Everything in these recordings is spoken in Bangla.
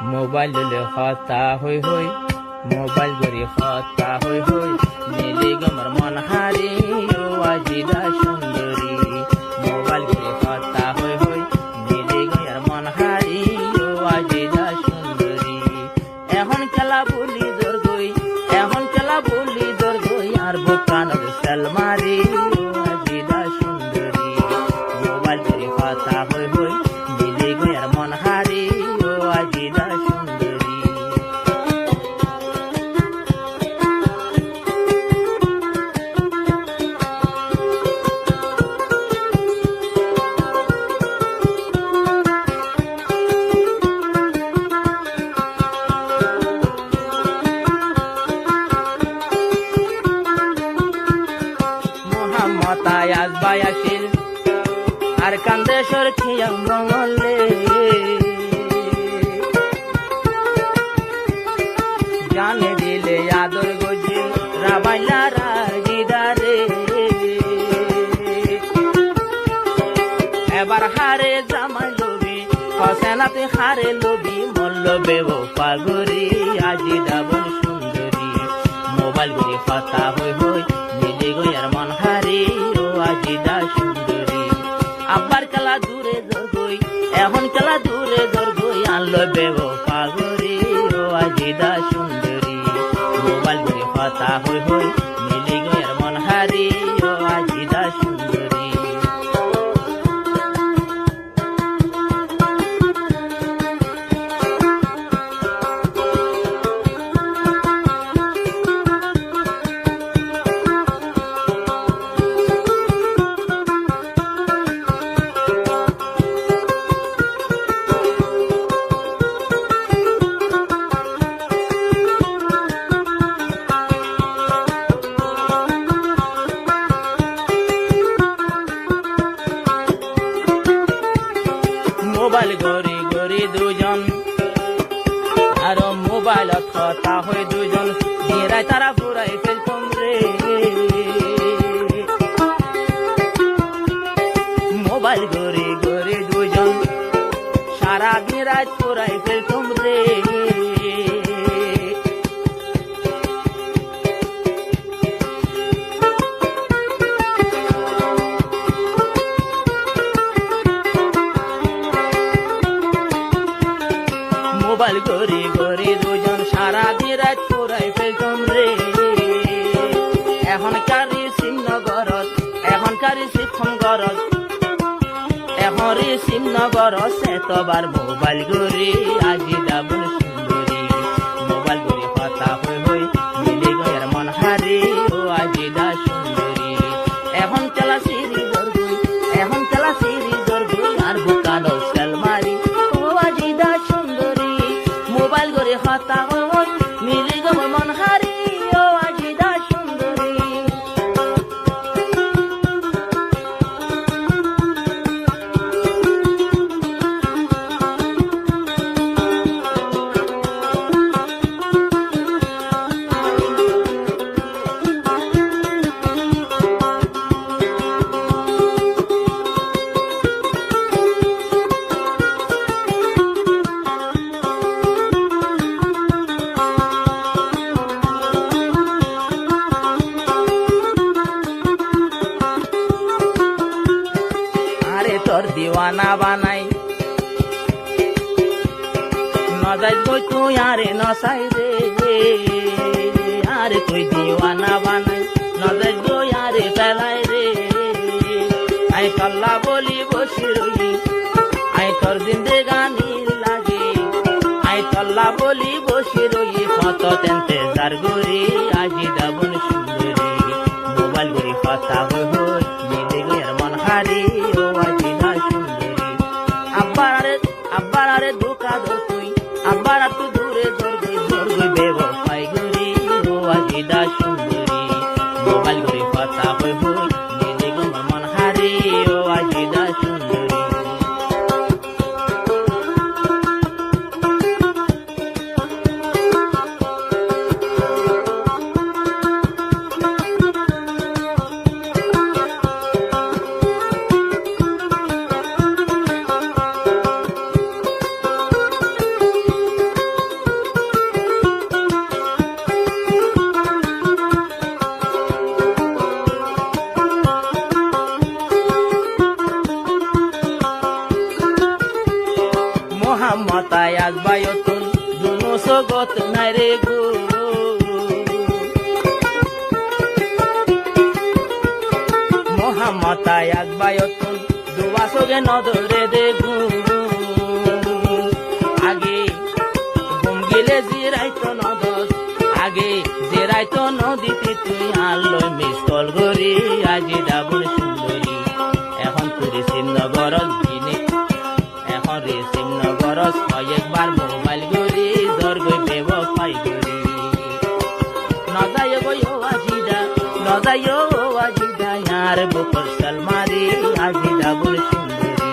মোবাইল ললে হতা হই হই মোবাইল গরি হতা হই হই মিলি গমর মন হারি ও আজিদা সুন্দরী মোবাইল গরি হতা হই হই মিলি গয়ার মন হারি ও আজিদা সুন্দরী এখন খেলা বলি দর গই এখন খেলা বলি দর গই আর বোকানোর সালমারি ও আজিদা সুন্দরী মোবাইল গরি হতা হই হই মিলি গয়ার মন হারি ও আজিদা সুন্দরী মোহাম্মদ বায়াসিল আর কান্দেশ্বর খিয়াম মঙ্গলে জানে দিলে আদর গজিল রাবাইলা রাজিদারে এবার হারে জামাই লবি হসেনাতে হারে লবি মল্ল বেব পাগরি আজি ডাবল সুন্দরী মোবাইল গরি কথা হই হই মিলি গয়ার মন হারি ও আজিদা সুন্দরী আবার খেলা দূরে দর গই এখন খেলা দূরে দর গই আনলো বেব পাগরি ও আজিদা সুন্দরী মোবাইল গরি কথা হই হই মিলি গয়ার মন হারি ও আজিদা সুন্দরী মোবাইল গরি গরি দুজন আর মোবাইলত কথা হই দুজন দিরাই তারা ফুরাই ফেলতম রে মোবাইল গরি গরি দুজন সারা দিন রাত ফুরাই ফেলতম রে মোবাইল গরি গরি দুজন সারা দিন রাত পুরাই ফেলতম রে এখনকারি শ্রীনগরত এখনকারি শিবনগরত এখন রে শ্রীনগরত এতবার মোবাইল গরি আজি ডাবল সুন্দরী মোবাইল গরি কথা হই হই মিলি গয়ার মন হারি ও আজিদা সুন্দরী এখন চলা সিঁড়ি দর গই এখন চলা সিঁড়ি দর গই আর বুকানো সালমারি ও আজিদা সুন্দরী মোবাইল গরি হতা হই মিলি গমর মন হারি ও আজিদা সুন্দরী তোর দিওয়ানা বানাই নজাই বই তুই আরে নসাই রে আরে তুই দিওয়ানা বানাই নজাই বই আরে ফেলাই রে আই কল্লা বলি বসে রই আই তোর জিন্দেগানি লাগে আই কল্লা বলি বসে রই কত তেনতে জার গরি আজি দাবন সুন্দরী মোবাইল গরি কথা হই হই মিলে গয়ার মন হারি ও আজিদা সুন্দরী আব্বার আরে ধোকা ধর তুই আব্বার আর তুই দূরে ধর গই বেব পাই গরি ও আজিদা সুন্দরী মোবাইল গরি কথা হই হই মিলে গয়ার মন হারি ও আজিদা সুন্দরী মোহাম্মতায় আসবায়তুন দুনো সগত নাই রে গো মোহাম্মতায় আসবায়তুন দুয়া সগে নদরে দে গো আগে ঘুম গেলে জিরাইতো নদস আগে জিরাইতো নদীতে তুই আলো মিস কল গরি আজি ডাবল সুন্দরী এখন তুই শ্রীনগরত দিনে এখন রে শ্রীনগরত কয়েকবার মোবাইল গরি দর গই বেবফাই গরি নজায় গই ও আজিদা নজায় ও আজিদা यार বুকর সালমারি আজি ডাবল সুন্দরী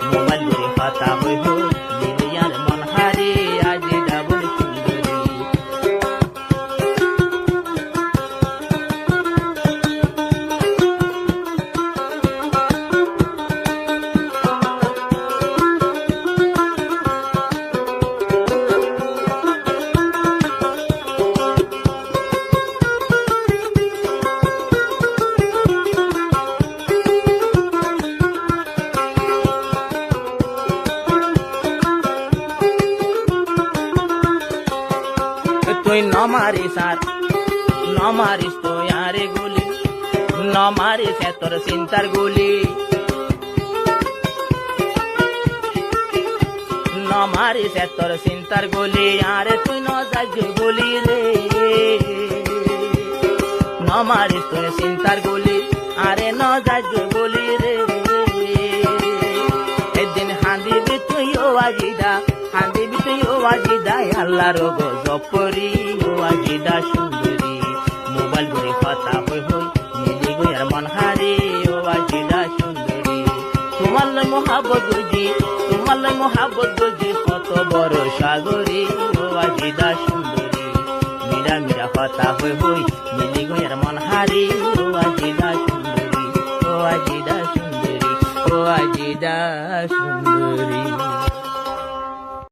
মোবাইল গরি পাতা হই হই দিলিয়ার মন হারি আজি ডাবল সুন্দরী তুই নমারিস আর নমারিস তো আরে গুলি নমারিস তোর চিন্তার গুলি নমারিস তোর চিন্তার গুলি আরে তুই নজাগ গুলি রে নমারিস তুই চিন্তার গুলি আরে নজাগ গুলি রে এদিন হাঁদিবি তুই ও আজিদা হাঁদিবি তুই ও আজিদা আল্লাহর গজব করি ও আজিদা সুন্দরী মোবাইল ধরে কথা হই হই মিলি গয়ার মন হারি ও আজিদা সুন্দরী তোমার মোহাব্বত গজি কত বড় সাগরী ও আজিদা সুন্দরী মীরা মীরা কথা হই হই মিলি গয়ার মন হারি ও আজিদা সুন্দরী ও আজিদা সুন্দরী ও আজিদা সুন্দরী